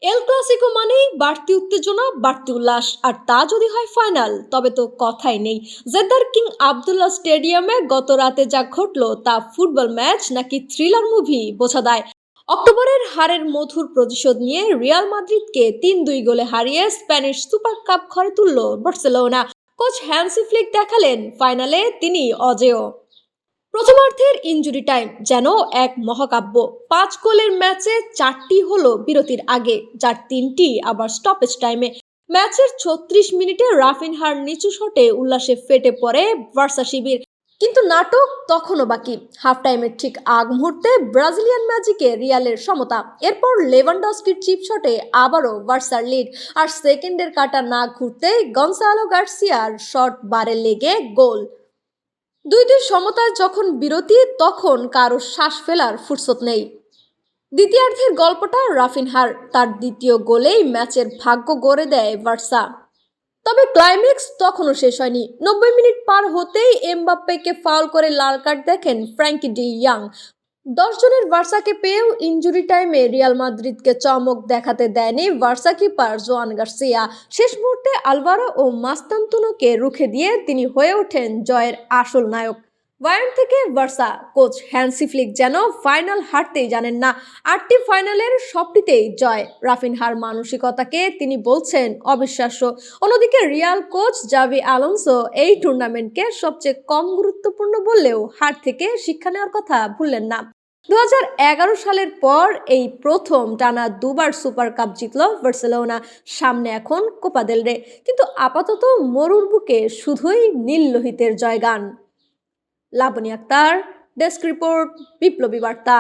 El Clasico মানেই বাড়তি উত্তেজনা, বাড়তি উল্লাস, আর তা যদি হয় ফাইনাল তবে তো কথাই নেই। জেদ্দার কিং আবদুল্লাহ স্টেডিয়ামে গত রাতে যা ঘটলো তা ফুটবল ম্যাচ নাকি থ্রিলার মুভি বোঝা দেয়। অক্টোবরের হারের মধুর প্রতিশোধ নিয়ে রিয়াল মাদ্রিদকে ৩-২ গোলে হারিয়ে স্প্যানিশ সুপার কাপ ঘরে তুলল বার্সেলোনা। কোচ হ্যান্সি ফ্লিক দেখালেন ফাইনালে তিনি অজেয়। প্রথমার্ধের ইনজুরি টাইম যেন এক মহাকাব্য। ৫ গোলের ম্যাচে ৪টি হলো বিরতির আগে, যার ৩টি আবার স্টপেজ টাইমে। ম্যাচের ৩৬ মিনিটে রাফিনহার নিচু শটে উল্লাসে ফেটে পড়ে বার্সা শিবির। কিন্তু নাটক তখনও বাকি। হাফ টাইমের ঠিক আগ মুহূর্তে ব্রাজিলিয়ান ম্যাজিকে রিয়ালের সমতা। এরপর লেভানডস্কির চিপ শটে আবারও বার্সার লিড। আর সেকেন্ডের কাটা না ঘুরতেই গনসালো গার্সিয়ার শট বারে লেগে গোল। ২-২ সমতায় যখন বিরতি, তখন কারো শ্বাস ফেলার ফুরসত নেই। দ্বিতীয়ার্ধের গল্পটা রাফিনহার, তার দ্বিতীয় গোলেই ম্যাচের ভাগ্য গড়ে দেয় বার্সা। তবে ক্লাইম্যাক্স তখনও শেষ হয়নি। ৯০ মিনিট পার হতেই এমবাপ্পেকে ফাউল করে লাল কার্ড দেখেন ফ্র্যাঙ্কি ডি ইয়াং। ১০ জনের বার্সাকে পেয়েও ইনজুরি টাইমে রিয়াল মাদ্রিদকে চমক দেখাতে দেয়নি বার্সা কিপার জোয়ান গার্সিয়া। শেষ মুহূর্তে আলভারো ও মাস্তান্তুনোকে রুখে দিয়ে তিনি হয়ে ওঠেন জয়ের আসল নায়ক। বায়ার্ন থেকে বার্সা, কোচ হ্যান্সি ফ্লিক যেন ফাইনাল হারতেই জানেন না। ৮টি ফাইনালের সবটিতেই জয়। রাফিনহার মানসিকতাকে তিনি বলছেন অবিশ্বাস্য। অন্যদিকে রিয়াল কোচ জাভি আলোনসো এই টুর্নামেন্টকে সবচেয়ে কম গুরুত্বপূর্ণ বললেও হার থেকে শিক্ষা নেওয়ার কথা ভুললেন না। ২০১১ সালের পর এই প্রথম টানা দুবার সুপার কাপ জিতল বার্সেলোনা। সামনে এখন কোপা দেল রে, কিন্তু আপাতত মরুর বুকে শুধুই নীল লোহিতের জয়গান। লাবণী আক্তার, ডেস্ক রিপোর্ট, বিপ্লবী বার্তা।